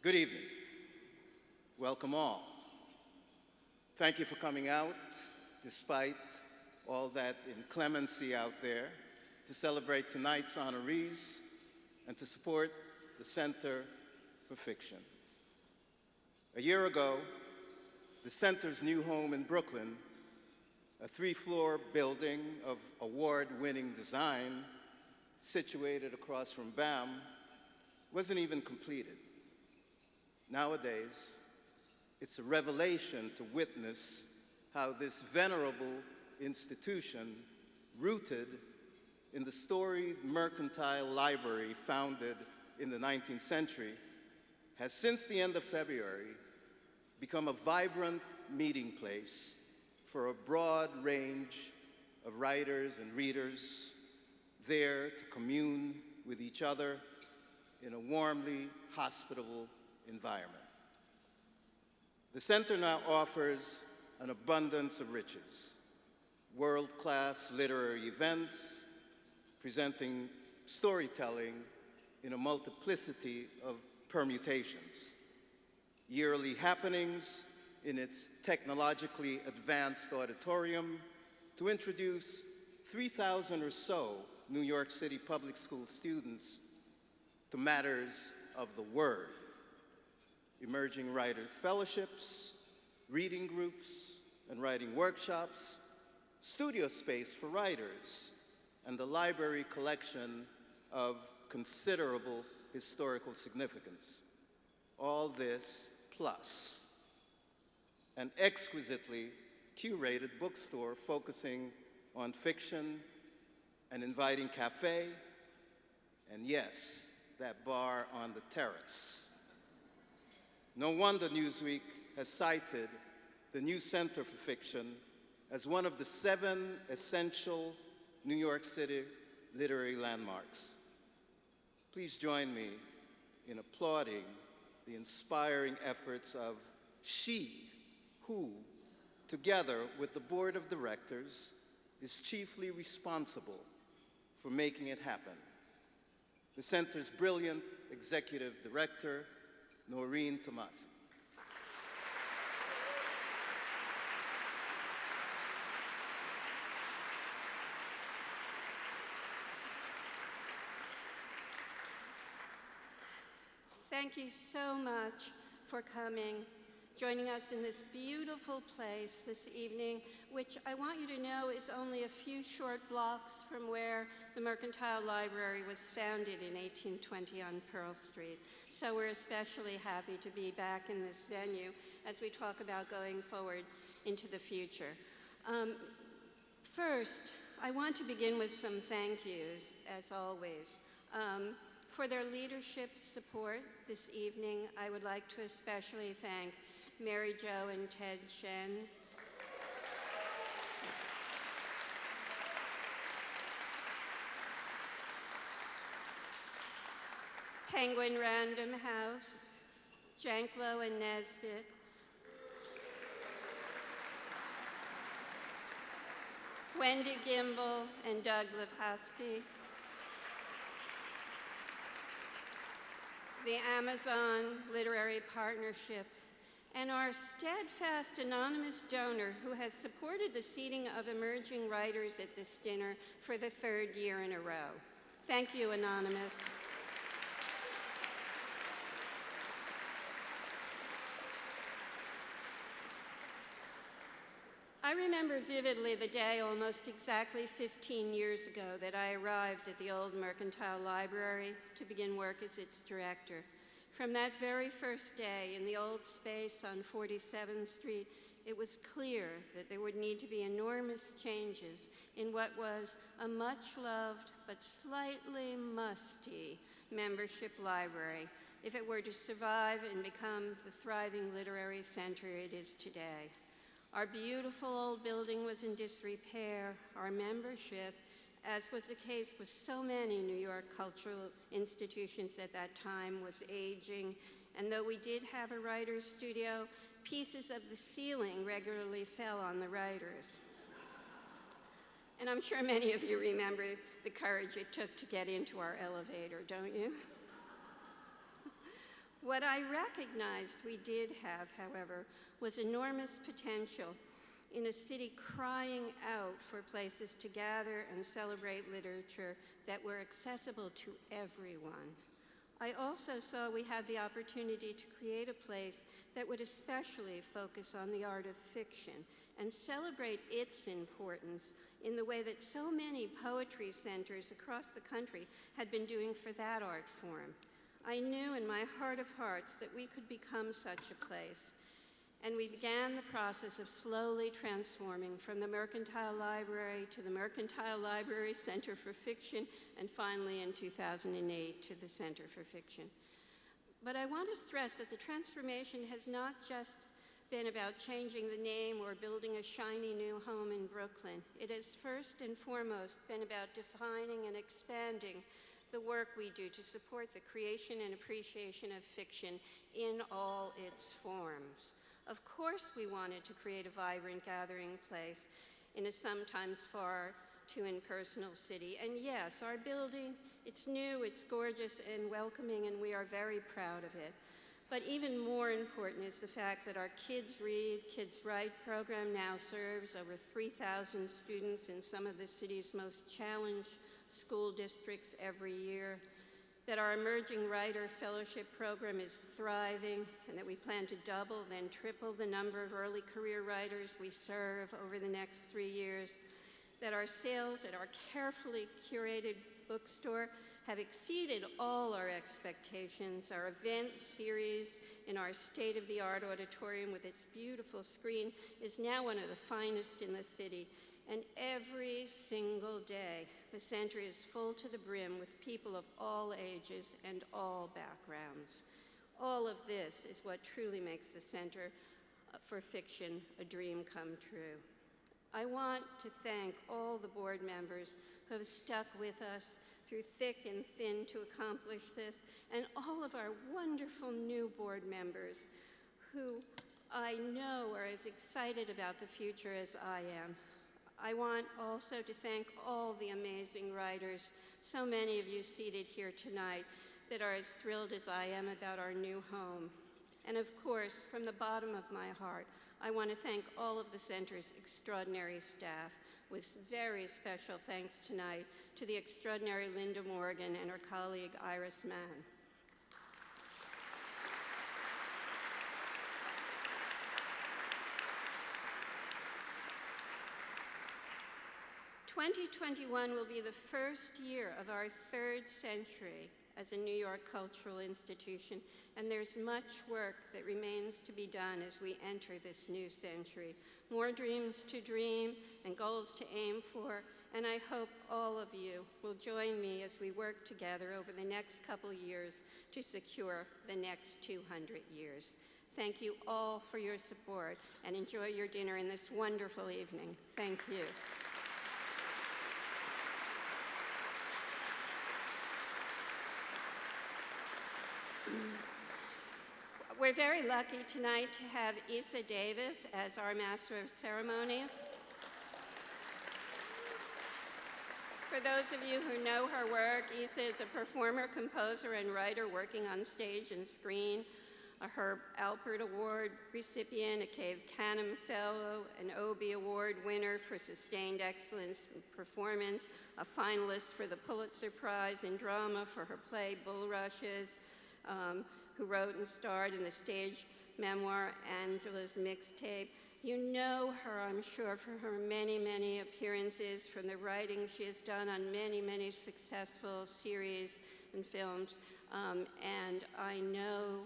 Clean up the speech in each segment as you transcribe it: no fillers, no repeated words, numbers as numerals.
Good evening. Welcome all. Thank you for coming out, despite all that inclemency out there, to celebrate tonight's honorees and to support the Center for Fiction. A year ago, the Center's new home in Brooklyn, a 3-floor building of award-winning design situated across from BAM, wasn't even completed. Nowadays, it's a revelation to witness how this venerable institution, rooted in the storied mercantile library founded in the 19th century, has since the end of February become a vibrant meeting place for a broad range of writers and readers there to commune with each other in a warmly hospitable environment. The center now offers an abundance of riches, world-class literary events, presenting storytelling in a multiplicity of permutations, yearly happenings in its technologically advanced auditorium to introduce 3,000 or so New York City public school students to matters of the word, emerging writer fellowships, reading groups and writing workshops, studio space for writers, and the library collection of considerable historical significance. All this plus an exquisitely curated bookstore focusing on fiction, an inviting cafe, and yes, that bar on the terrace. No wonder Newsweek has cited the new Center for Fiction as one of the 7 essential New York City literary landmarks. Please join me in applauding the inspiring efforts of she who, together with the board of directors, is chiefly responsible for making it happen. The Center's brilliant executive director, Noreen Tomasi. Thank you so much for coming, joining us in this beautiful place this evening, which I want you to know is only a few short blocks from where the Mercantile Library was founded in 1820 on Pearl Street. So we're especially happy to be back in this venue as we talk about going forward into the future. First, I want to begin with some thank yous, as always. For their leadership support this evening, I would like to especially thank Mary Jo and Ted Shen, Penguin Random House, Janklow and Nesbit, Wendy Gimbel and Doug Levhosky, the Amazon Literary Partnership, and our steadfast anonymous donor who has supported the seating of emerging writers at this dinner for the 3rd year in a row. Thank you, Anonymous. I remember vividly the day almost exactly 15 years ago that I arrived at the old Mercantile Library to begin work as its director. From that very first day in the old space on 47th Street, it was clear that there would need to be enormous changes in what was a much-loved but slightly musty membership library if it were to survive and become the thriving literary center it is today. Our beautiful old building was in disrepair. Our membership, as was the case with so many New York cultural institutions at that time, was aging. And though we did have a writer's studio, pieces of the ceiling regularly fell on the writers. And I'm sure many of you remember the courage it took to get into our elevator, don't you? What I recognized we did have, however, was enormous potential in a city crying out for places to gather and celebrate literature that were accessible to everyone. I also saw we had the opportunity to create a place that would especially focus on the art of fiction and celebrate its importance in the way that so many poetry centers across the country had been doing for that art form. I knew in my heart of hearts that we could become such a place, and we began the process of slowly transforming from the Mercantile Library to the Mercantile Library Center for Fiction, and finally in 2008 to the Center for Fiction. But I want to stress that the transformation has not just been about changing the name or building a shiny new home in Brooklyn. It has first and foremost been about defining and expanding the work we do to support the creation and appreciation of fiction in all its forms. Of course, we wanted to create a vibrant gathering place in a sometimes far too impersonal city. And yes, our building, it's new, it's gorgeous and welcoming, and we are very proud of it. But even more important is the fact that our Kids Read, Kids Write program now serves over 3,000 students in some of the city's most challenged school districts every year, that our Emerging Writer Fellowship program is thriving, and that we plan to double, then triple the number of early career writers we serve over the next 3 years, that our sales at our carefully curated bookstore have exceeded all our expectations. Our event series in our state-of-the-art auditorium with its beautiful screen is now one of the finest in the city. And every single day, the center is full to the brim with people of all ages and all backgrounds. All of this is what truly makes the Center for Fiction a dream come true. I want to thank all the board members who have stuck with us through thick and thin to accomplish this, and all of our wonderful new board members who I know are as excited about the future as I am. I want also to thank all the amazing writers, so many of you seated here tonight, that are as thrilled as I am about our new home. And of course, from the bottom of my heart, I want to thank all of the center's extraordinary staff, with very special thanks tonight to the extraordinary Linda Morgan and her colleague Iris Mann. "2021 will be the first year of our third century as a New York cultural institution, and there's much work that remains to be done as we enter this new century. More dreams to dream and goals to aim for, and I hope all of you will join me as we work together over the next couple years to secure the next 200 years. Thank you all for your support, and enjoy your dinner in this wonderful evening. Thank you. We're very lucky tonight to have Eisa Davis as our Master of Ceremonies. For those of you who know her work, Eisa is a performer, composer, and writer working on stage and screen, a Herb Alpert Award recipient, a Cave Canem Fellow, an Obie Award winner for sustained excellence in performance, a finalist for the Pulitzer Prize in Drama for her play Bulrushes, who wrote and starred in the stage memoir Angela's Mixtape. You know her, I'm sure, for her many, many appearances, from the writing she has done on many, many successful series and films. And I know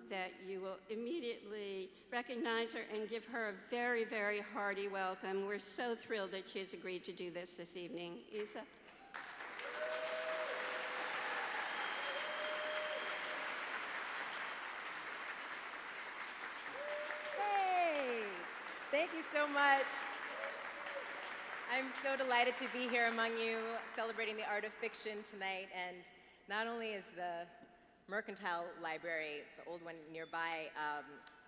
that you will immediately recognize her and give her a very, very hearty welcome. We're so thrilled that she has agreed to do this evening. Eisa? Thank you so much. I'm so delighted to be here among you, celebrating the art of fiction tonight. And not only is the Mercantile Library, the old one nearby,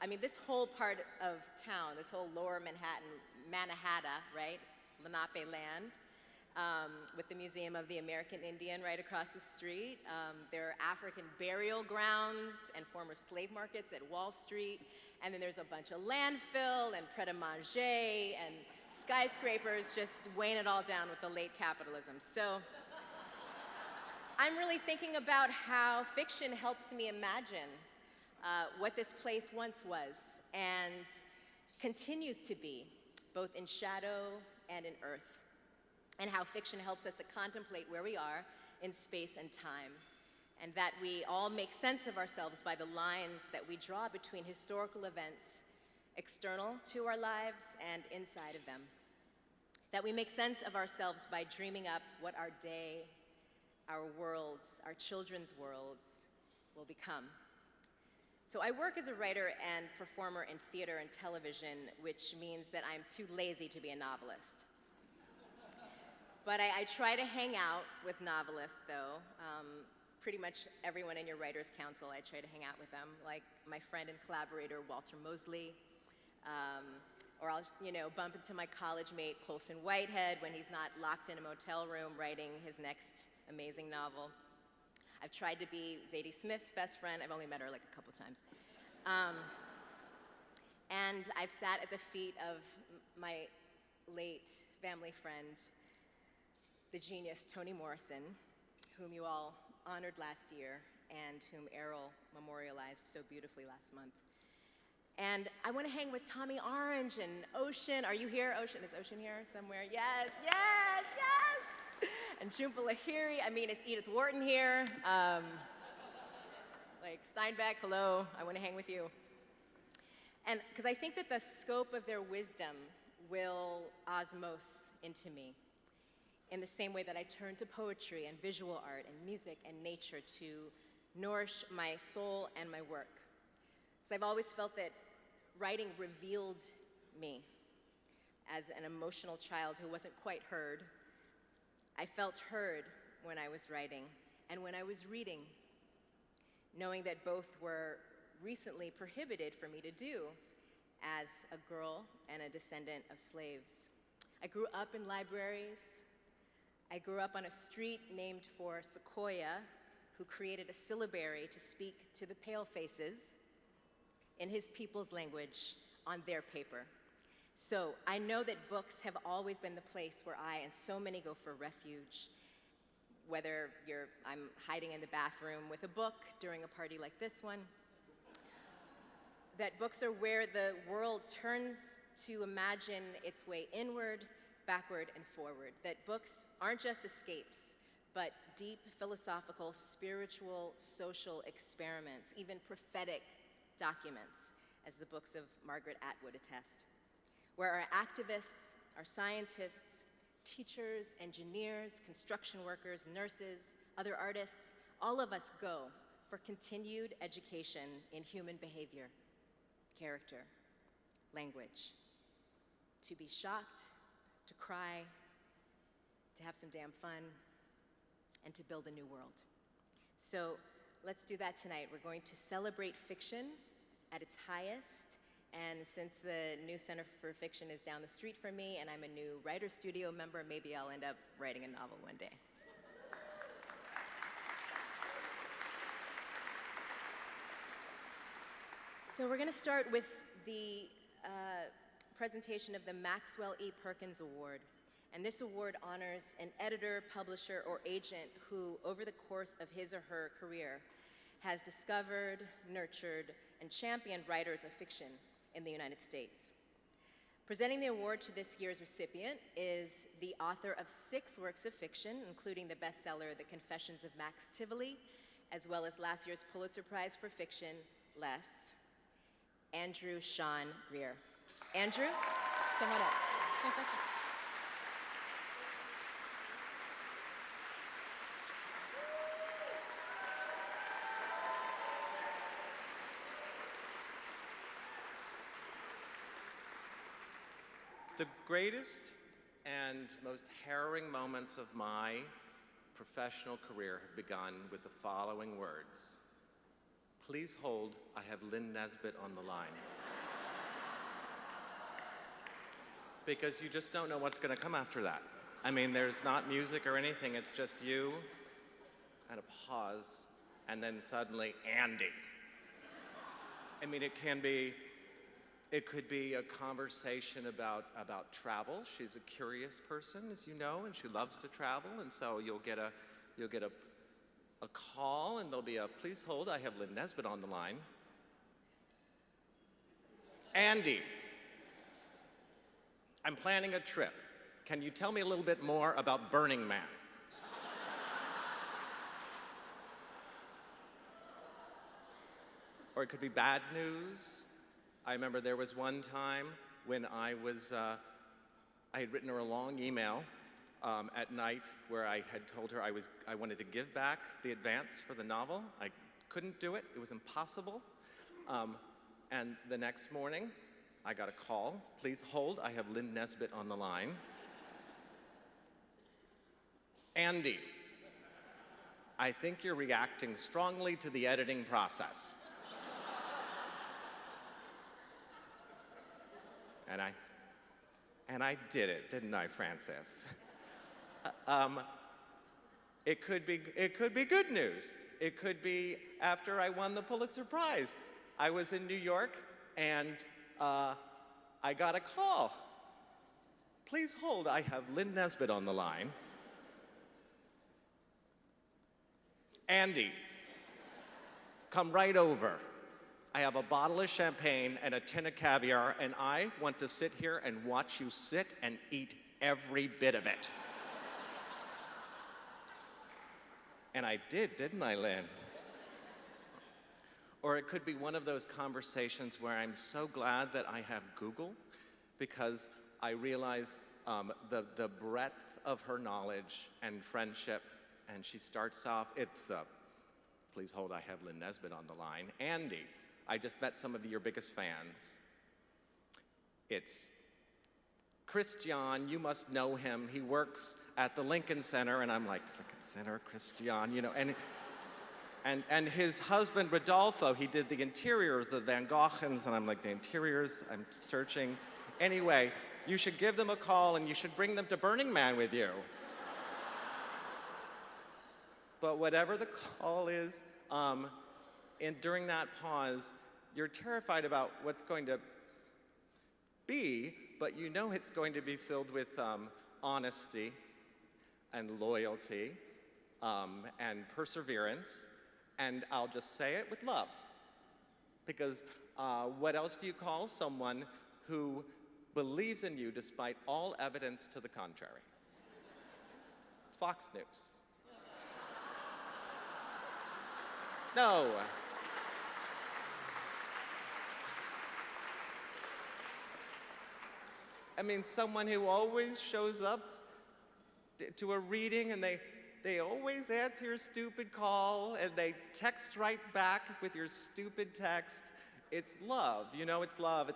I mean, this whole part of town, this whole lower Manhattan, Mannahatta, right? It's Lenape land. with the Museum of the American Indian right across the street. There are African burial grounds and former slave markets at Wall Street. And then there's a bunch of landfill and pret-a-manger and skyscrapers just weighing it all down with the late capitalism. So I'm really thinking about how fiction helps me imagine what this place once was and continues to be, both in shadow and in earth, and how fiction helps us to contemplate where we are in space and time, and that we all make sense of ourselves by the lines that we draw between historical events external to our lives and inside of them. That we make sense of ourselves by dreaming up what our day, our worlds, our children's worlds will become. So I work as a writer and performer in theater and television, which means that I'm too lazy to be a novelist. But I try to hang out with novelists, though. Pretty much everyone in your Writers' Council, I try to hang out with them, like my friend and collaborator, Walter Mosley. Or I'll, bump into my college mate, Colson Whitehead, when he's not locked in a motel room writing his next amazing novel. I've tried to be Zadie Smith's best friend. I've only met her like a couple times. And I've sat at the feet of my late family friend, the genius Toni Morrison, whom you all honored last year and whom Errol memorialized so beautifully last month. And I want to hang with Tommy Orange and Ocean. Are you here, Ocean? Is Ocean here somewhere? Yes, yes, yes! And Jhumpa Lahiri. I mean, is Edith Wharton here? Like Steinbeck, hello, I want to hang with you. And because I think that the scope of their wisdom will osmose into me in the same way that I turn to poetry and visual art and music and nature to nourish my soul and my work. Because I've always felt that writing revealed me as an emotional child who wasn't quite heard. I felt heard when I was writing and when I was reading, knowing that both were recently prohibited for me to do as a girl and a descendant of slaves. I grew up in libraries. I grew up on a street named for Sequoyah, who created a syllabary to speak to the palefaces in his people's language on their paper. So I know that books have always been the place where I and so many go for refuge. Whether I'm hiding in the bathroom with a book during a party like this one, that books are where the world turns to imagine its way inward, backward, and forward. That books aren't just escapes, but deep philosophical, spiritual, social experiments, even prophetic documents, as the books of Margaret Atwood attest, where our activists, our scientists, teachers, engineers, construction workers, nurses, other artists, all of us go for continued education in human behavior, character, language, to be shocked, to cry, to have some damn fun, and to build a new world. So let's do that tonight. We're going to celebrate fiction at its highest. And since the new Center for Fiction is down the street from me and I'm a new writer studio member, maybe I'll end up writing a novel one day. So we're going to start with the presentation of the Maxwell E. Perkins Award. And this award honors an editor, publisher, or agent who, over the course of his or her career, has discovered, nurtured, and championed writers of fiction in the United States. Presenting the award to this year's recipient is the author of 6 works of fiction, including the bestseller The Confessions of Max Tivoli, as well as last year's Pulitzer Prize for Fiction, Less, Andrew Sean Greer. Andrew, come on up. The greatest and most harrowing moments of my professional career have begun with the following words. Please hold, I have Lynn Nesbit on the line. Because you just don't know what's going to come after that. I mean, there's not music or anything, it's just you, and a pause, and then suddenly, Andy. I mean, it could be a conversation about travel. She's a curious person, as you know, and she loves to travel, and so you'll get a call, and there'll be a, please hold, I have Lynn Nesbit on the line. Andy, I'm planning a trip. Can you tell me a little bit more about Burning Man? Or it could be bad news. I remember there was one time when I had written her a long email at night where I had told her I wanted to give back the advance for the novel. I couldn't do it, it was impossible. And the next morning, I got a call. Please hold, I have Lynn Nesbit on the line. Andy, I think you're reacting strongly to the editing process. And I did it, didn't I, Frances? It could be good news. It could be after I won the Pulitzer Prize. I was in New York, and I got a call. Please hold, I have Lynn Nesbit on the line. Andy, come right over. I have a bottle of champagne and a tin of caviar, and I want to sit here and watch you sit and eat every bit of it. And I did, didn't I, Lynn? Or it could be one of those conversations where I'm so glad that I have Google, because I realize the breadth of her knowledge and friendship, and she starts off, please hold, I have Lynn Nesbit on the line. Andy, I just met some of your biggest fans. It's Christian, you must know him. He works at the Lincoln Center, and I'm like, Lincoln Center, Christian, you know, and his husband, Rodolfo, he did the interiors, the Van Goghens, and I'm like, the interiors, I'm searching. Anyway, you should give them a call, and you should bring them to Burning Man with you. But whatever the call is, during that pause, you're terrified about what's going to be, but you know it's going to be filled with honesty and loyalty and perseverance, and I'll just say it with love. Because what else do you call someone who believes in you despite all evidence to the contrary? Fox News. No. I mean, someone who always shows up to a reading and they always answer your stupid call and they text right back with your stupid text. It's love, you know, it's love.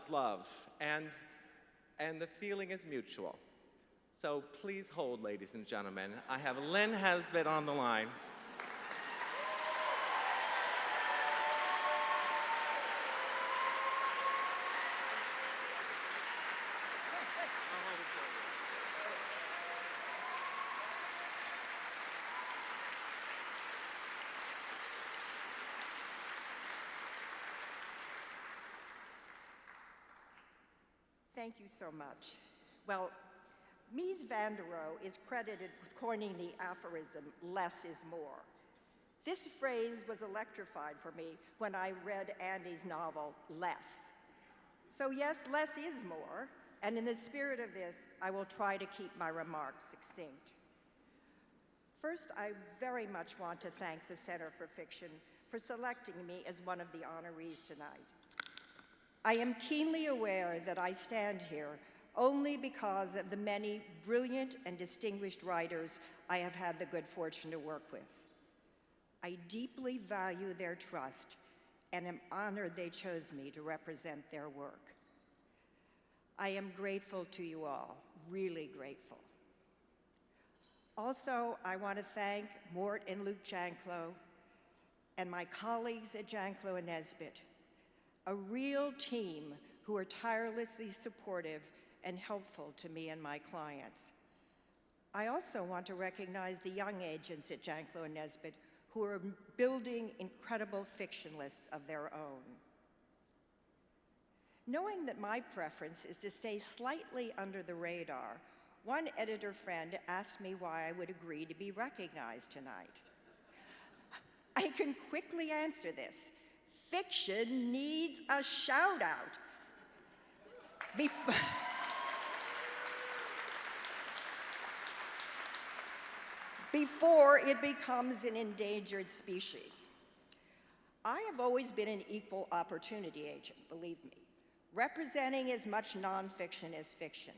And the feeling is mutual. So please hold, ladies and gentlemen. I have Lynn Nesbit on the line. Thank you so much. Well, Mies van der Rohe is credited with coining the aphorism, less is more. This phrase was electrified for me when I read Andy's novel, Less. So yes, less is more, and in the spirit of this, I will try to keep my remarks succinct. First, I very much want to thank the Center for Fiction for selecting me as one of the honorees tonight. I am keenly aware that I stand here only because of the many brilliant and distinguished writers I have had the good fortune to work with. I deeply value their trust and am honored they chose me to represent their work. I am grateful to you all, really grateful. Also, I want to thank Mort and Luke Janklow and my colleagues at Janklow and Nesbit, a real team who are tirelessly supportive and helpful to me and my clients. I also want to recognize the young agents at Janklow and Nesbit who are building incredible fiction lists of their own. Knowing that my preference is to stay slightly under the radar, one editor friend asked me why I would agree to be recognized tonight. I can quickly answer this. Fiction needs a shout out. Before it becomes an endangered species. I have always been an equal opportunity agent, believe me, representing as much nonfiction as fiction.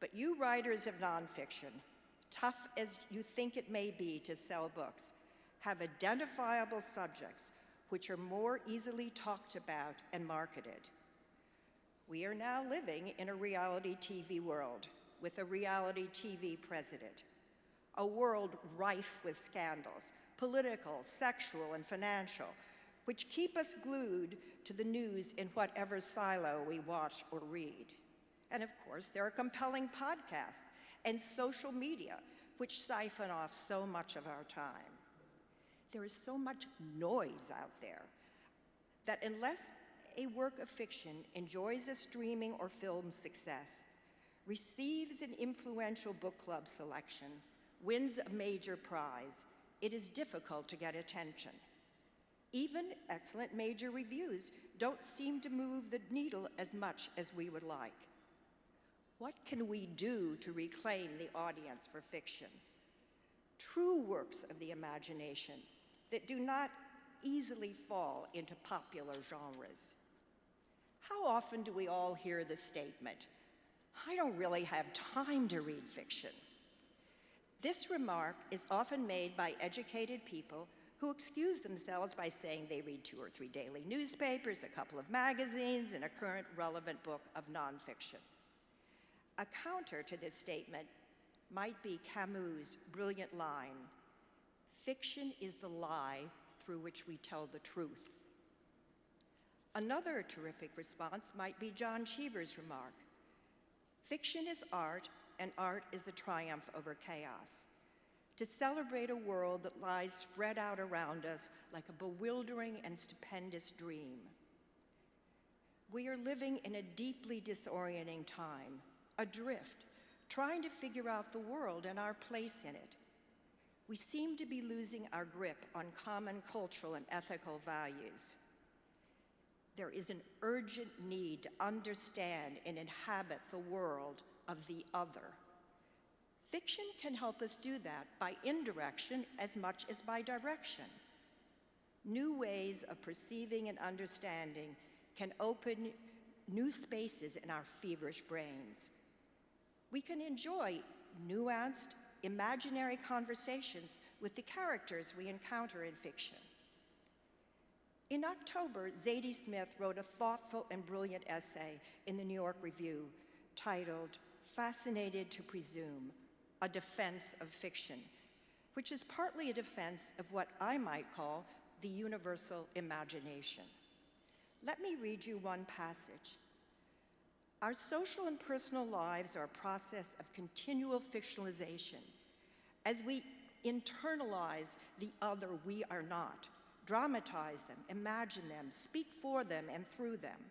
But you writers of nonfiction, tough as you think it may be to sell books, have identifiable subjects which are more easily talked about and marketed. We are now living in a reality TV world with a reality TV president, a world rife with scandals, political, sexual, and financial, which keep us glued to the news in whatever silo we watch or read. And of course, there are compelling podcasts and social media which siphon off so much of our time. There is so much noise out there that unless a work of fiction enjoys a streaming or film success, receives an influential book club selection, wins a major prize, it is difficult to get attention. Even excellent major reviews don't seem to move the needle as much as we would like. What can we do to reclaim the audience for fiction? True works of the imagination that do not easily fall into popular genres. How often do we all hear the statement, "I don't really have time to read fiction"? This remark is often made by educated people who excuse themselves by saying they read 2 or 3 daily newspapers, a couple of magazines, and a current relevant book of nonfiction. A counter to this statement might be Camus' brilliant line, "Fiction is the lie through which we tell the truth." Another terrific response might be John Cheever's remark, "Fiction is art, and art is the triumph over chaos. To celebrate a world that lies spread out around us like a bewildering and stupendous dream." We are living in a deeply disorienting time, adrift, trying to figure out the world and our place in it. We seem to be losing our grip on common cultural and ethical values. There is an urgent need to understand and inhabit the world of the other. Fiction can help us do that by indirection as much as by direction. New ways of perceiving and understanding can open new spaces in our feverish brains. We can enjoy nuanced, imaginary conversations with the characters we encounter in fiction. In October, Zadie Smith wrote a thoughtful and brilliant essay in the New York Review titled "Fascinated to Presume, a Defense of Fiction," which is partly a defense of what I might call the universal imagination. Let me read you one passage. "Our social and personal lives are a process of continual fictionalization. As we internalize the other we are not, dramatize them, imagine them, speak for them and through them.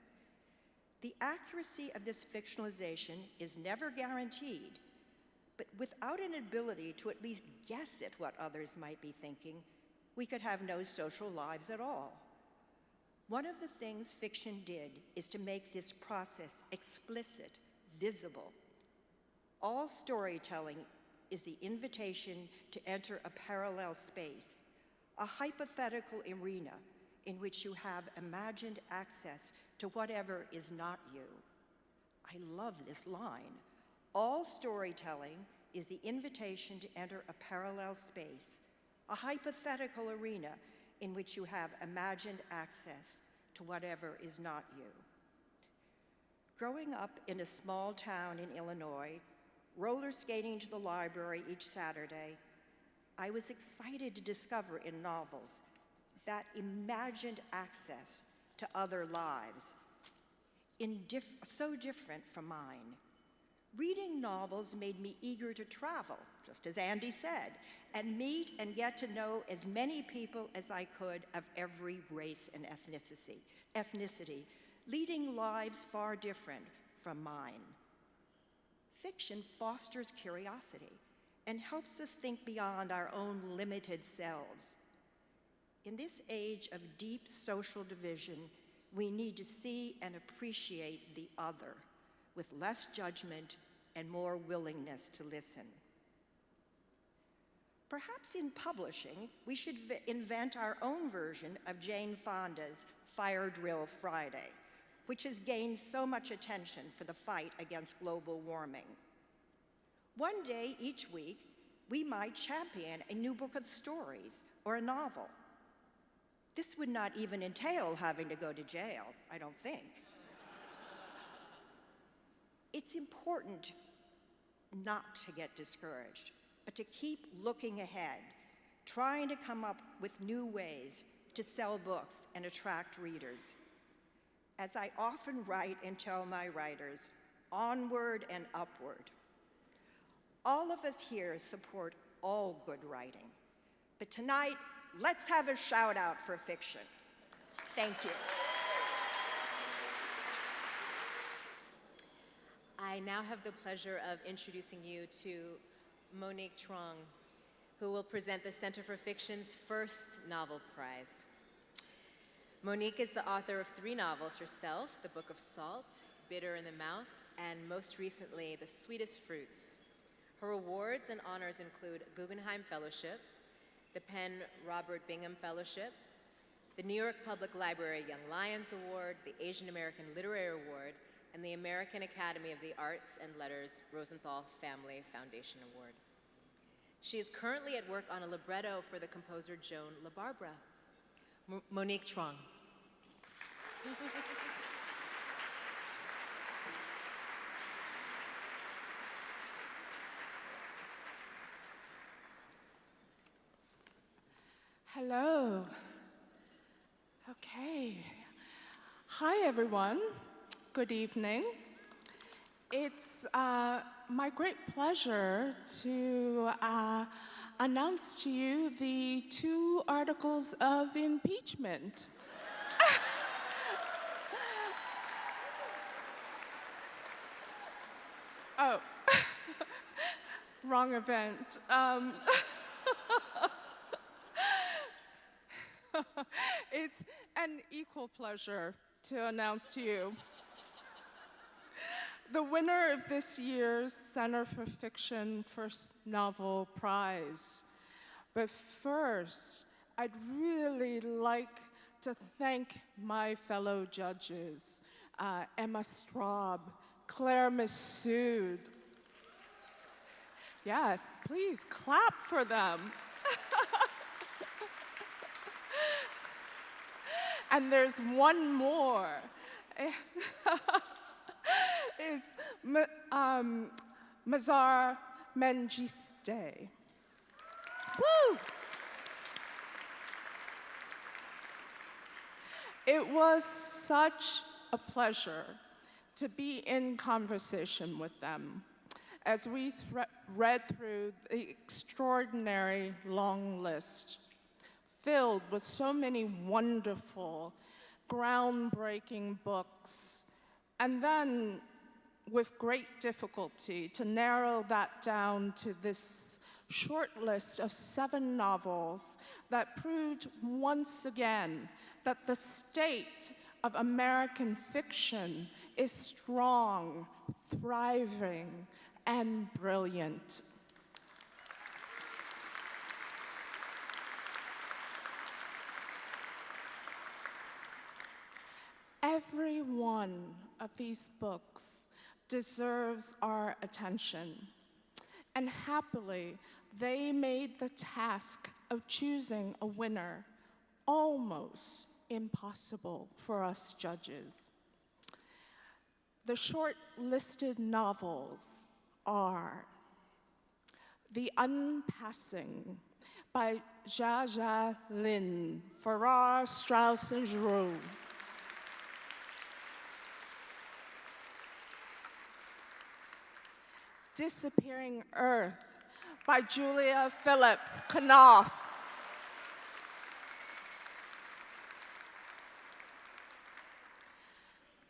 The accuracy of this fictionalization is never guaranteed, but without an ability to at least guess at what others might be thinking, we could have no social lives at all. One of the things fiction did is to make this process explicit, visible. All storytelling is the invitation to enter a parallel space, a hypothetical arena in which you have imagined access to whatever is not you." I love this line. All storytelling is the invitation to enter a parallel space, a hypothetical arena in which you have imagined access to whatever is not you. Growing up in a small town in Illinois, roller skating to the library each Saturday, I was excited to discover in novels that imagined access to other lives, so different from mine. Reading novels made me eager to travel, just as Andy said, and meet and get to know as many people as I could of every race and ethnicity, leading lives far different from mine. Fiction fosters curiosity and helps us think beyond our own limited selves. In this age of deep social division, we need to see and appreciate the other with less judgment and more willingness to listen. Perhaps in publishing, we should invent our own version of Jane Fonda's Fire Drill Friday, which has gained so much attention for the fight against global warming. One day each week, we might champion a new book of stories or a novel. This would not even entail having to go to jail, I don't think. It's important not to get discouraged, but to keep looking ahead, trying to come up with new ways to sell books and attract readers. As I often write and tell my writers, onward and upward. All of us here support all good writing, but tonight, let's have a shout out for fiction. Thank you. I now have the pleasure of introducing you to Monique Truong, who will present the Center for Fiction's first novel prize. Monique is the author of 3 novels herself, The Book of Salt, Bitter in the Mouth, and most recently, The Sweetest Fruits. Her awards and honors include Guggenheim Fellowship, the Penn Robert Bingham Fellowship, the New York Public Library Young Lions Award, the Asian American Literary Award, and the American Academy of the Arts and Letters Rosenthal Family Foundation Award. She is currently at work on a libretto for the composer Joan LaBarbera. Monique Truong. Hello. Okay. Hi, everyone. Good evening. It's my great pleasure to announce to you the 2 articles of impeachment. Oh, wrong event. It's an equal pleasure to announce to you the winner of this year's Center for Fiction First Novel Prize. But first, I'd really like to thank my fellow judges, Emma Straub, Claire Massoud. Yes, please clap for them. And there's one more. It's Mazar Mengiste. Woo! It was such a pleasure to be in conversation with them as we read through the extraordinary long list filled with so many wonderful, groundbreaking books, and then with great difficulty to narrow that down to this short list of 7 novels that proved once again that the state of American fiction is strong, thriving, and brilliant. Every one of these books deserves our attention, and happily, they made the task of choosing a winner almost impossible for us judges. The short-listed novels are The Unpassing by Jia Lynn, Farrar, Straus, and Giroux. Disappearing Earth by Julia Phillips Knopf.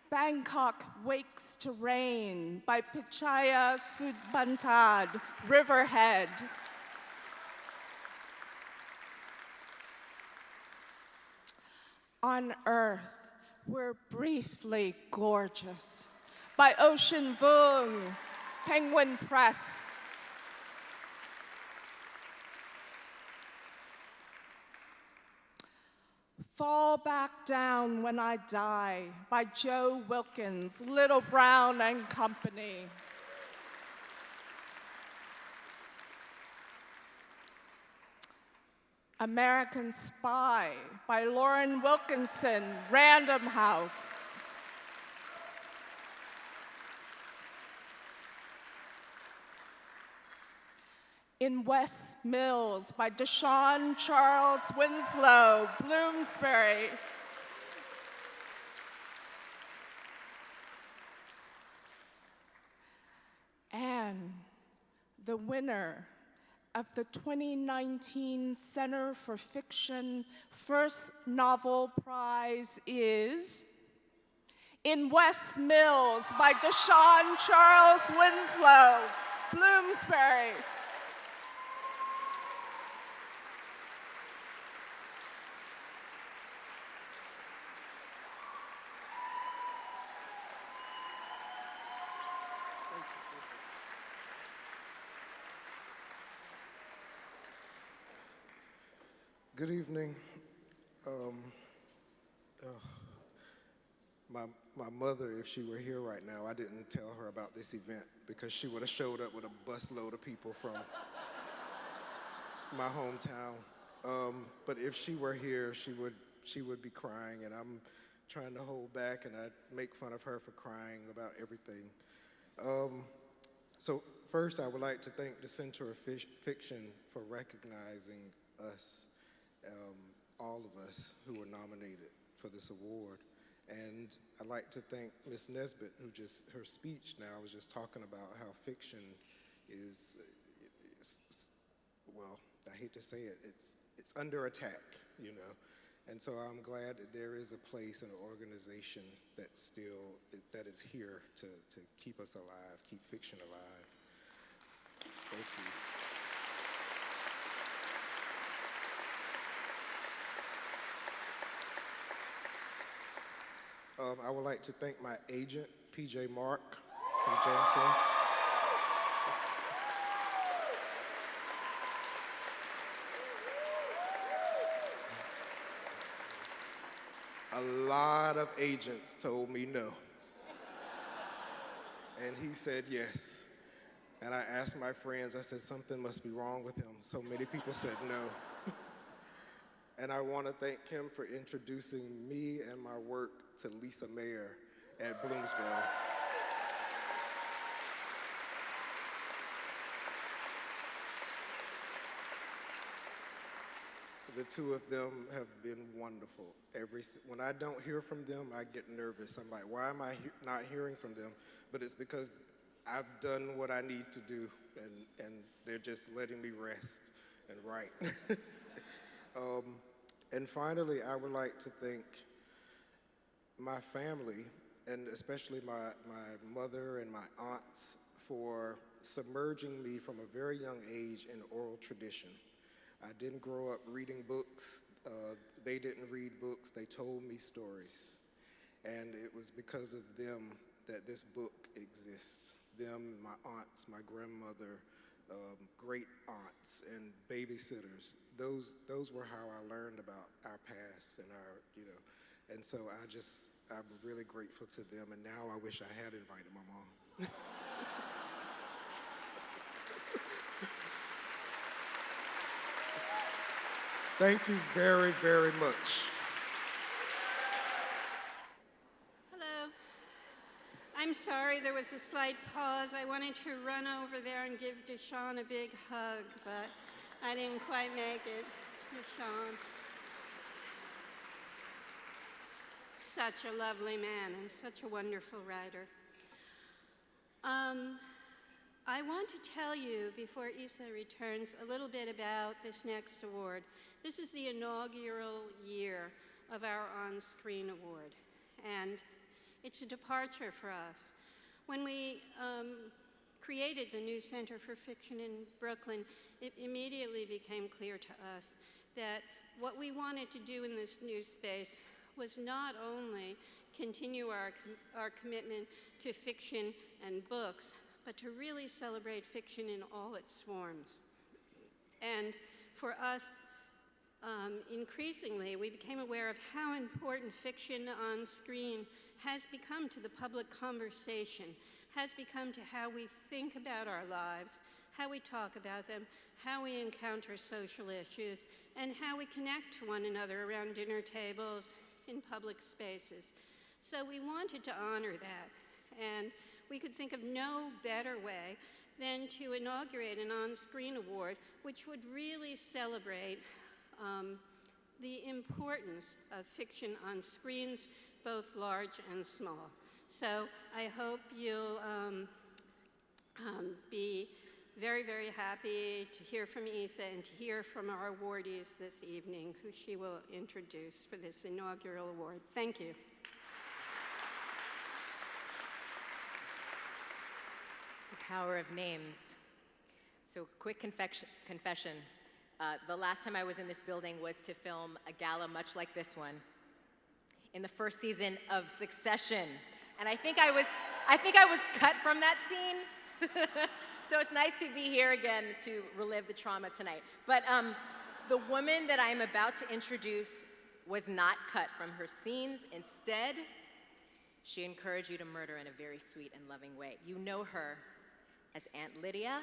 Bangkok Wakes to Rain by Pichaya Sudbantad, Riverhead. On Earth, We're Briefly Gorgeous by Ocean Vuong, Penguin Press. Fall Back Down When I Die by Joe Wilkins, Little Brown and Company. American Spy by Lauren Wilkinson, Random House. In West Mills by Deshaun Charles Winslow, Bloomsbury. And the winner of the 2019 Center for Fiction First Novel Prize is In West Mills by Deshaun Charles Winslow, Bloomsbury. Good evening. My mother, if she were here right now, I didn't tell her about this event because she would have showed up with a busload of people from my hometown. But if she were here, she would be crying, and I'm trying to hold back, and I make fun of her for crying about everything. So first, I would like to thank the Center of Fiction for recognizing us. All of us who were nominated for this award. And I'd like to thank Ms. Nesbit, her speech now was just talking about how fiction is, well, I hate to say it, it's under attack, you know. And so I'm glad that there is a place and an organization that is here to keep us alive, keep fiction alive. Thank you. I would like to thank my agent, PJ Mark from Jansen. A lot of agents told me no. And he said yes. And I asked my friends, I said, something must be wrong with him. So many people said no. And I want to thank him for introducing me and my work to Lisa Mayer at Bloomsbury. The two of them have been wonderful. When I don't hear from them, I get nervous. I'm like, why am I not hearing from them? But it's because I've done what I need to do, and they're just letting me rest and write. And finally, I would like to thank my family, and especially my mother and my aunts, for submerging me from a very young age in oral tradition. I didn't grow up reading books. They didn't read books. They told me stories. And it was because of them that this book exists. Them, my aunts, my grandmother, great aunts and babysitters. Those were how I learned about our past and our, you know. And so I'm really grateful to them. And now I wish I had invited my mom. Thank you very, very much. Hello. I'm sorry there was a slight pause. I wanted to run over there and give Deshaun a big hug, but I didn't quite make it. Deshaun. Such a lovely man and such a wonderful writer. I want to tell you, before Eisa returns, a little bit about this next award. This is the inaugural year of our on-screen award, and it's a departure for us. When we created the new Center for Fiction in Brooklyn, it immediately became clear to us that what we wanted to do in this new space was not only continue our commitment to fiction and books, but to really celebrate fiction in all its forms. And for us, increasingly, we became aware of how important fiction on screen has become to the public conversation, has become to how we think about our lives, how we talk about them, how we encounter social issues, and how we connect to one another around dinner tables, in public spaces. So we wanted to honor that, and we could think of no better way than to inaugurate an on-screen award, which would really celebrate the importance of fiction on screens, both large and small. So I hope you'll be very, very happy to hear from Eisa and to hear from our awardees this evening, who she will introduce for this inaugural award. Thank you. The power of names. So quick confession. The last time I was in this building was to film a gala much like this one in the first season of Succession. And I think I was cut from that scene. So it's nice to be here again to relive the trauma tonight. But the woman that I'm about to introduce was not cut from her scenes. Instead, she encouraged you to murder in a very sweet and loving way. You know her as Aunt Lydia.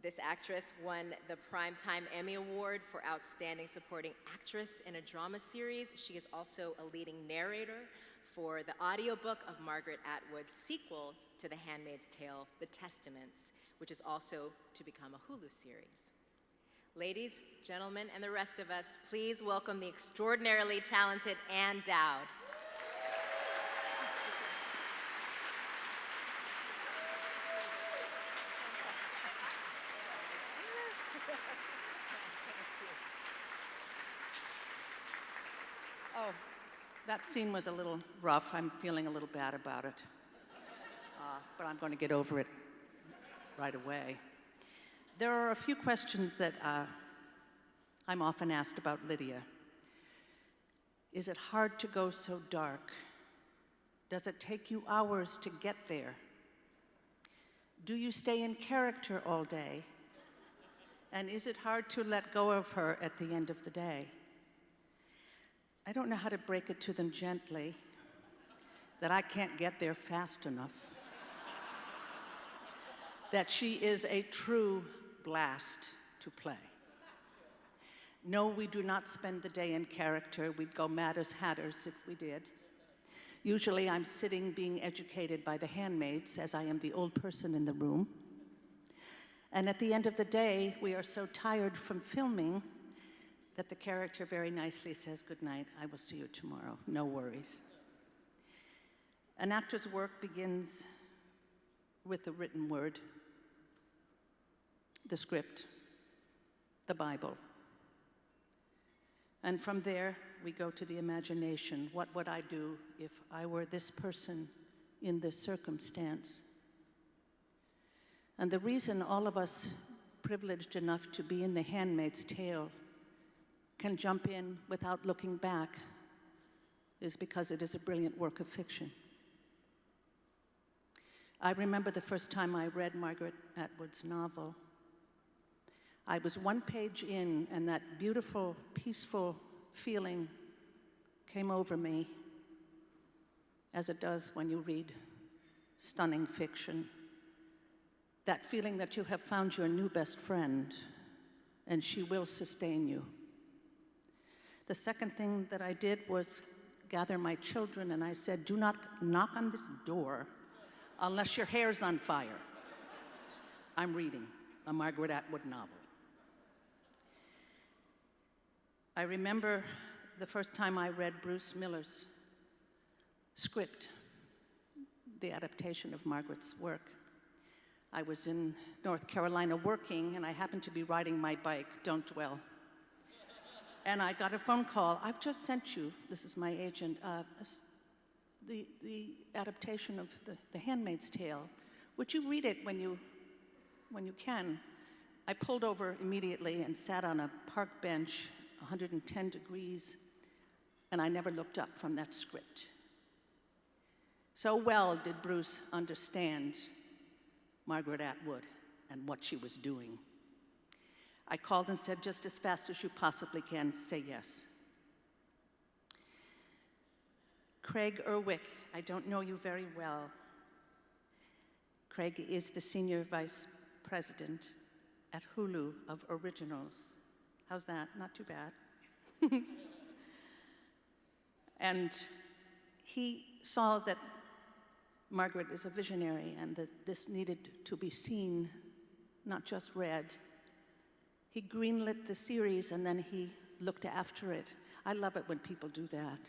This actress won the Primetime Emmy Award for Outstanding Supporting Actress in a Drama Series. She is also a leading narrator for the audiobook of Margaret Atwood's sequel to The Handmaid's Tale, The Testaments, which is also to become a Hulu series. Ladies, gentlemen, and the rest of us, please welcome the extraordinarily talented Ann Dowd. Oh, that scene was a little rough. I'm feeling a little bad about it. But I'm going to get over it right away. There are a few questions that I'm often asked about Lydia. Is it hard to go so dark? Does it take you hours to get there? Do you stay in character all day? And is it hard to let go of her at the end of the day? I don't know how to break it to them gently, that I can't get there fast enough. That she is a true blast to play. No, we do not spend the day in character. We'd go mad as hatters if we did. Usually I'm sitting being educated by the handmaids, as I am the old person in the room. And at the end of the day, we are so tired from filming that the character very nicely says, "Good night, I will see you tomorrow, no worries." An actor's work begins with the written word, the script, the Bible. And from there, we go to the imagination. What would I do if I were this person in this circumstance? And the reason all of us privileged enough to be in The Handmaid's Tale can jump in without looking back is because it is a brilliant work of fiction. I remember the first time I read Margaret Atwood's novel. I was one page in, and that beautiful, peaceful feeling came over me, as it does when you read stunning fiction. That feeling that you have found your new best friend, and she will sustain you. The second thing that I did was gather my children, and I said, "Do not knock on this door unless your hair's on fire." I'm reading a Margaret Atwood novel. I remember the first time I read Bruce Miller's script, the adaptation of Margaret's work. I was in North Carolina working, and I happened to be riding my bike, don't dwell. And I got a phone call. I've just sent you, this is my agent, the adaptation of the Handmaid's Tale. Would you read it when you can? I pulled over immediately and sat on a park bench, 110 degrees, and I never looked up from that script. So well did Bruce understand Margaret Atwood and what she was doing. I called and said, just as fast as you possibly can, say yes. Craig Erwich, I don't know you very well. Craig is the Senior Vice President at Hulu of Originals. How's that? Not too bad. And he saw that Margaret is a visionary and that this needed to be seen, not just read. He greenlit the series and then he looked after it. I love it when people do that.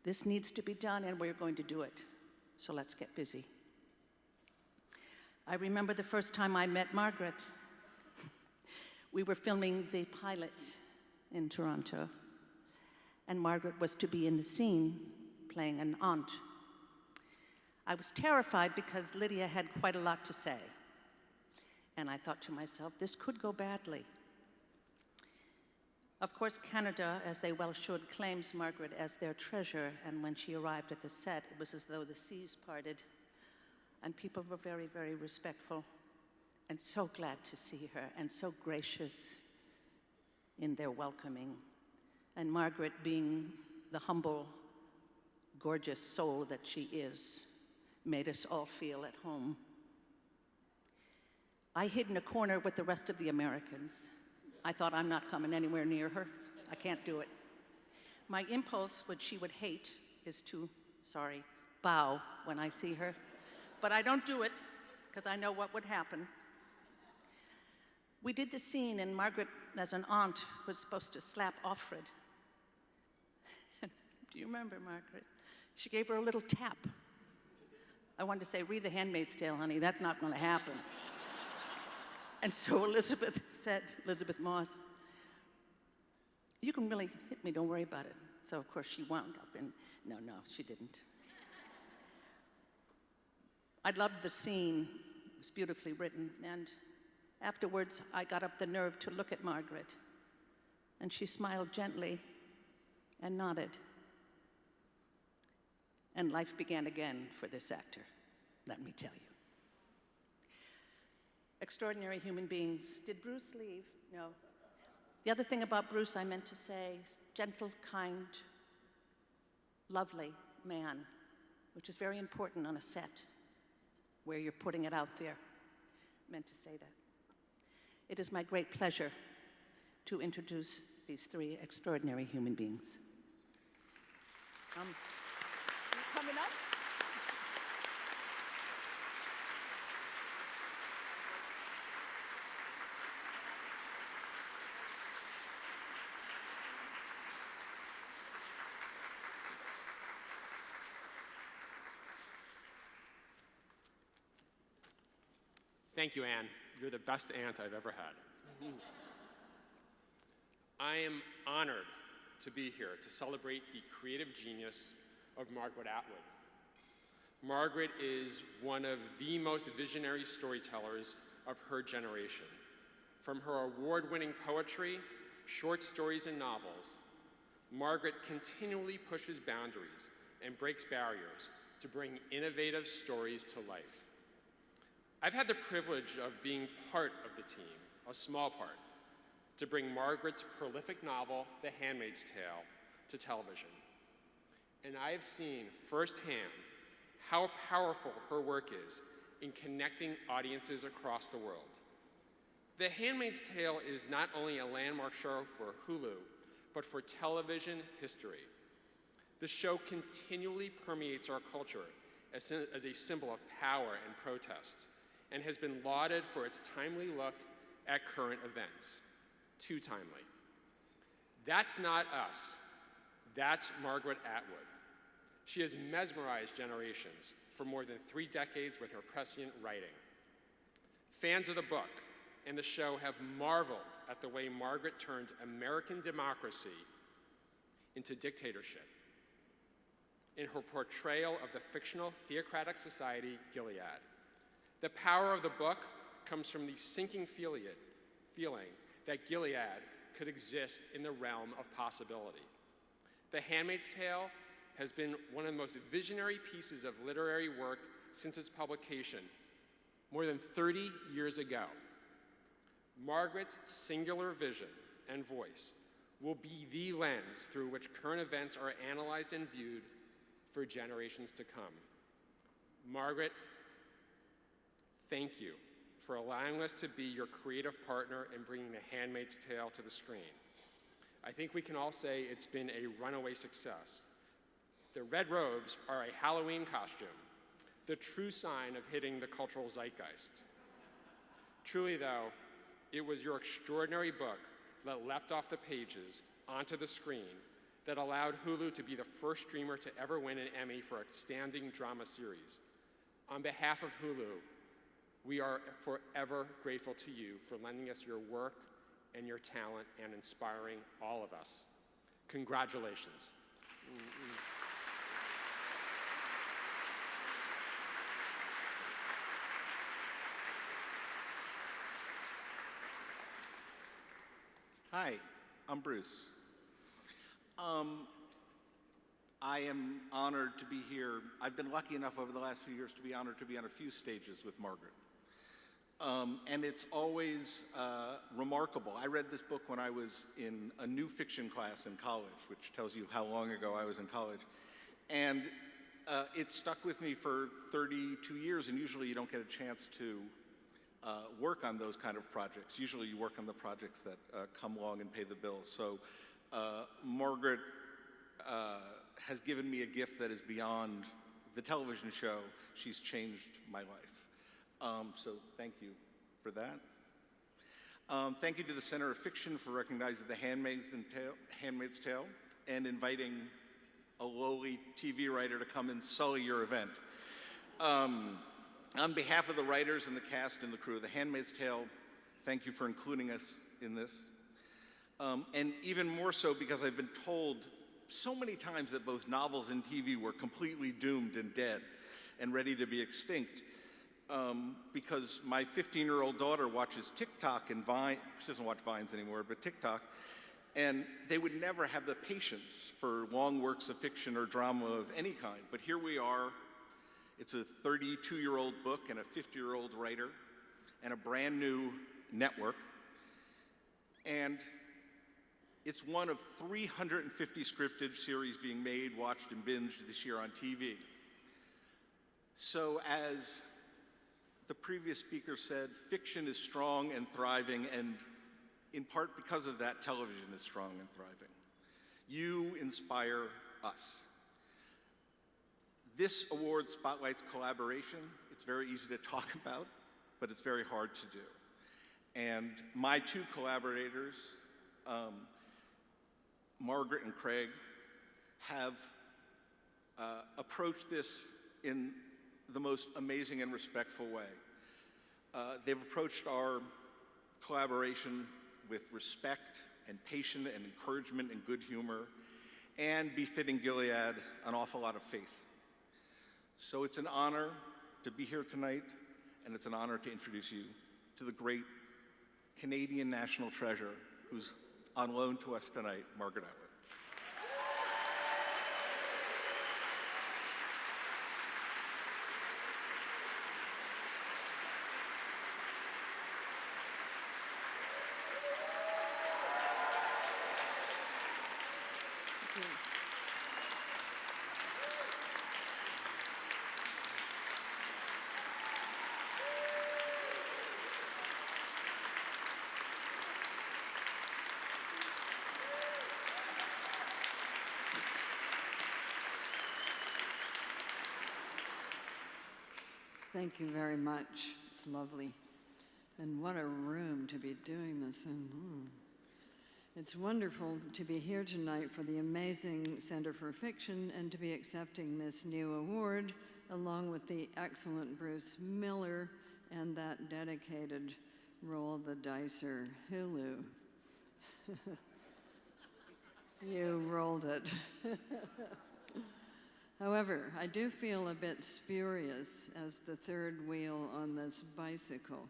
This needs to be done and we're going to do it. So let's get busy. I remember the first time I met Margaret. We were filming the pilot in Toronto, and Margaret was to be in the scene playing an aunt. I was terrified because Lydia had quite a lot to say. And I thought to myself, this could go badly. Of course, Canada, as they well should, claims Margaret as their treasure, and when she arrived at the set, it was as though the seas parted, and people were very, very respectful, and so glad to see her, and so gracious in their welcoming. And Margaret, being the humble, gorgeous soul that she is, made us all feel at home. I hid in a corner with the rest of the Americans. I thought, I'm not coming anywhere near her. I can't do it. My impulse, which she would hate, is to, bow when I see her. But I don't do it, because I know what would happen. We did the scene, and Margaret, as an aunt, was supposed to slap Offred. Do you remember, Margaret? She gave her a little tap. I wanted to say, read The Handmaid's Tale, honey. That's not going to happen. And so Elizabeth said, Elizabeth Moss, you can really hit me, don't worry about it. So of course she wound up in, no, she didn't. I loved the scene, it was beautifully written, and afterwards I got up the nerve to look at Margaret, and she smiled gently and nodded. And life began again for this actor, let me tell you. Extraordinary human beings. Did Bruce leave? No. The other thing about Bruce I meant to say, gentle, kind, lovely man, which is very important on a set where you're putting it out there. I meant to say that. It is my great pleasure to introduce these three extraordinary human beings. You coming up? Thank you, Anne. You're the best aunt I've ever had. I am honored to be here to celebrate the creative genius of Margaret Atwood. Margaret is one of the most visionary storytellers of her generation. From her award-winning poetry, short stories, and novels, Margaret continually pushes boundaries and breaks barriers to bring innovative stories to life. I've had the privilege of being part of the team, a small part, to bring Margaret's prolific novel, The Handmaid's Tale, to television. And I have seen firsthand how powerful her work is in connecting audiences across the world. The Handmaid's Tale is not only a landmark show for Hulu, but for television history. The show continually permeates our culture as a symbol of power and protest, and has been lauded for its timely look at current events. Too timely. That's not us. That's Margaret Atwood. She has mesmerized generations for more than 3 decades with her prescient writing. Fans of the book and the show have marveled at the way Margaret turned American democracy into dictatorship. In her portrayal of the fictional theocratic society, Gilead. The power of the book comes from the sinking feeling that Gilead could exist in the realm of possibility. The Handmaid's Tale has been one of the most visionary pieces of literary work since its publication, more than 30 years ago. Margaret's singular vision and voice will be the lens through which current events are analyzed and viewed for generations to come. Margaret, thank you for allowing us to be your creative partner in bringing The Handmaid's Tale to the screen. I think we can all say it's been a runaway success. The red robes are a Halloween costume, the true sign of hitting the cultural zeitgeist. Truly, though, it was your extraordinary book that leapt off the pages onto the screen that allowed Hulu to be the first streamer to ever win an Emmy for Outstanding Drama Series. On behalf of Hulu, we are forever grateful to you for lending us your work and your talent and inspiring all of us. Congratulations. Hi, I'm Bruce. I am honored to be here. I've been lucky enough over the last few years to be honored to be on a few stages with Margaret. And it's always remarkable. I read this book when I was in a new fiction class in college, which tells you how long ago I was in college. And it stuck with me for 32 years, and usually you don't get a chance to work on those kind of projects. Usually you work on the projects that come along and pay the bills. So Margaret has given me a gift that is beyond the television show. She's changed my life. So thank you for that. Thank you to the Center of Fiction for recognizing The Handmaid's Tale and inviting a lowly TV writer to come and sully your event. On behalf of the writers and the cast and the crew of The Handmaid's Tale, thank you for including us in this. And even more so because I've been told so many times that both novels and TV were completely doomed and dead and ready to be extinct. Because my 15-year-old daughter watches TikTok and Vine. She doesn't watch Vines anymore, but TikTok. And they would never have the patience for long works of fiction or drama of any kind. But here we are. It's a 32-year-old book and a 50-year-old writer and a brand new network. And it's one of 350 scripted series being made, watched, and binged this year on TV. So as the previous speaker said, fiction is strong and thriving, and in part because of that, television is strong and thriving. You inspire us. This award spotlights collaboration. It's very easy to talk about, but it's very hard to do. And my two collaborators, Margaret and Craig, have approached this in the most amazing and respectful way. They've approached our collaboration with respect and patience and encouragement and good humor, and befitting Gilead, an awful lot of faith. So it's an honor to be here tonight, and it's an honor to introduce you to the great Canadian national treasure who's on loan to us tonight, Margaret Atwood. Thank you very much. It's lovely. And what a room to be doing this in. It's wonderful to be here tonight for the amazing Center for Fiction and to be accepting this new award along with the excellent Bruce Miller and that dedicated Roll the Dicer Hulu. You rolled it. However, I do feel a bit spurious as the third wheel on this bicycle.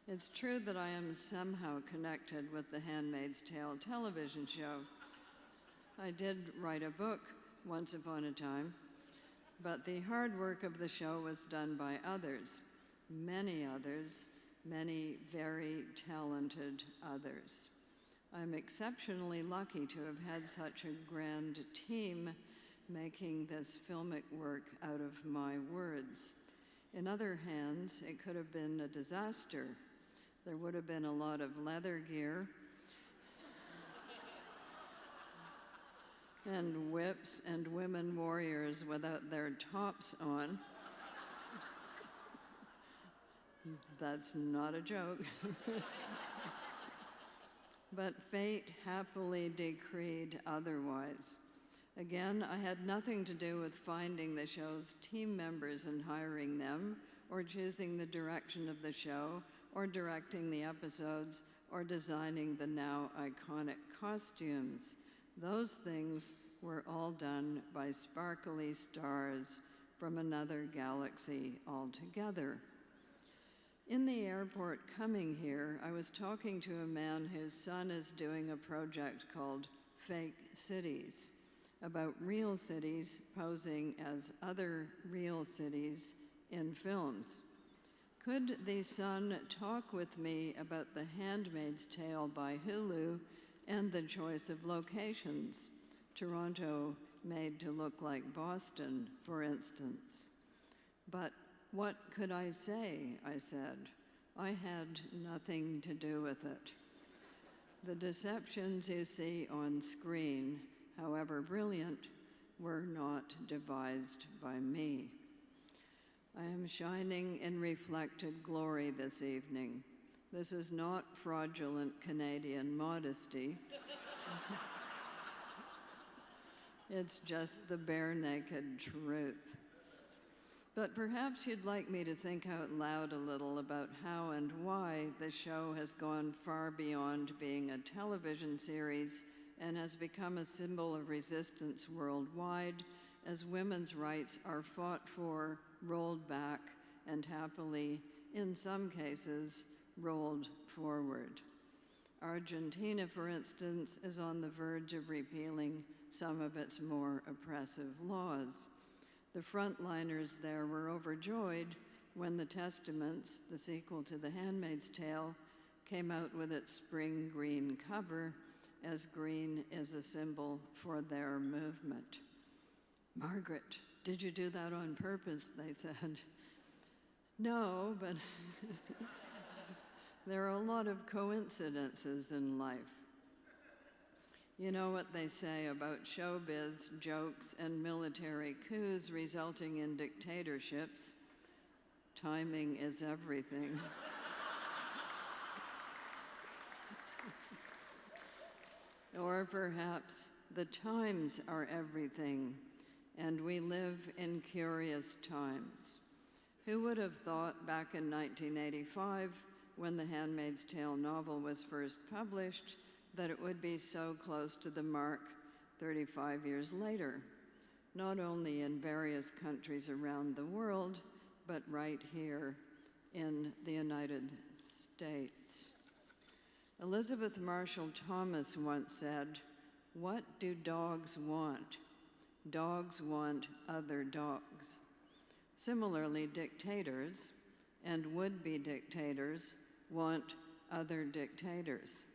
It's true that I am somehow connected with the Handmaid's Tale television show. I did write a book once upon a time, but the hard work of the show was done by others, many very talented others. I'm exceptionally lucky to have had such a grand team making this filmic work out of my words. In other hands, it could have been a disaster. There would have been a lot of leather gear and whips and women warriors without their tops on. That's not a joke. But fate happily decreed otherwise. Again, I had nothing to do with finding the show's team members and hiring them, or choosing the direction of the show, or directing the episodes, or designing the now iconic costumes. Those things were all done by sparkly stars from another galaxy altogether. In the airport coming here, I was talking to a man whose son is doing a project called Fake Cities, about real cities posing as other real cities in films. Could the son talk with me about The Handmaid's Tale by Hulu and the choice of locations? Toronto made to look like Boston, for instance. But what could I say, I said. I had nothing to do with it. The deceptions you see on screen, however brilliant, were not devised by me. I am shining in reflected glory this evening. This is not fraudulent Canadian modesty. It's just the bare naked truth. But perhaps you'd like me to think out loud a little about how and why the show has gone far beyond being a television series and has become a symbol of resistance worldwide as women's rights are fought for, rolled back, and happily, in some cases, rolled forward. Argentina, for instance, is on the verge of repealing some of its more oppressive laws. The frontliners there were overjoyed when The Testaments, the sequel to The Handmaid's Tale, came out with its spring green cover, as green is a symbol for their movement. Margaret, did you do that on purpose? They said. No, but there are a lot of coincidences in life. You know what they say about showbiz, jokes, and military coups resulting in dictatorships. Timing is everything. Or perhaps the times are everything, and we live in curious times. Who would have thought back in 1985, when The Handmaid's Tale novel was first published, that it would be so close to the mark 35 years later, not only in various countries around the world, but right here in the United States. Elizabeth Marshall Thomas once said, "What do dogs want? Dogs want other dogs." Similarly, dictators and would-be dictators want other dictators.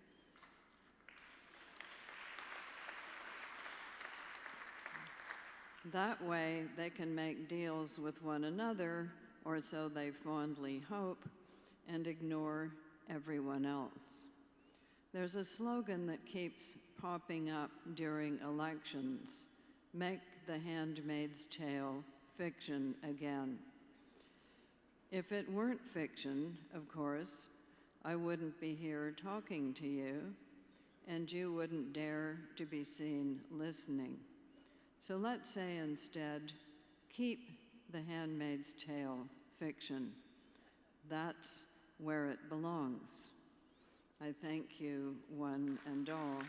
That way, they can make deals with one another, or so they fondly hope, and ignore everyone else. There's a slogan that keeps popping up during elections: make The Handmaid's Tale fiction again. If it weren't fiction, of course, I wouldn't be here talking to you, and you wouldn't dare to be seen listening. So let's say instead, keep The Handmaid's Tale fiction. That's where it belongs. I thank you, one and all.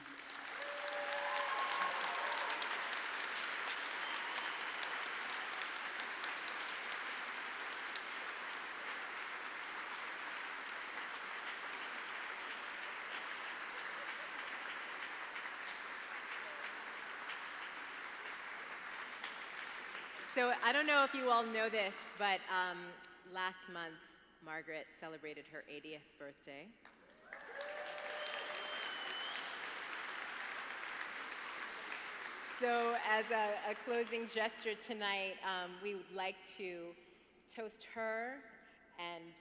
So I don't know if you all know this, but last month, Margaret celebrated her 80th birthday. So as a closing gesture tonight, we would like to toast her and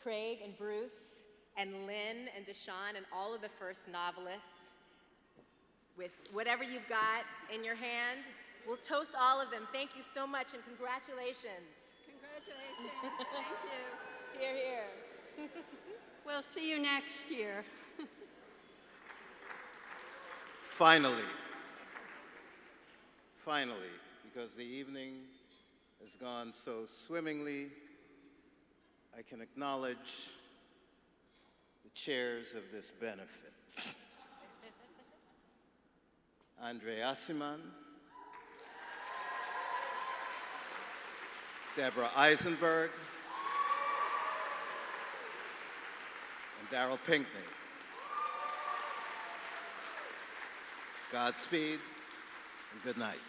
Craig and Bruce and Lynn and Deshawn and all of the first novelists with whatever you've got in your hand. We'll toast all of them. Thank you so much and congratulations. Congratulations. Thank you. Here, here. We'll see you next year. Finally, because the evening has gone so swimmingly, I can acknowledge the chairs of this benefit. André Aciman, Deborah Eisenberg, and Darryl Pinckney. Godspeed and good night.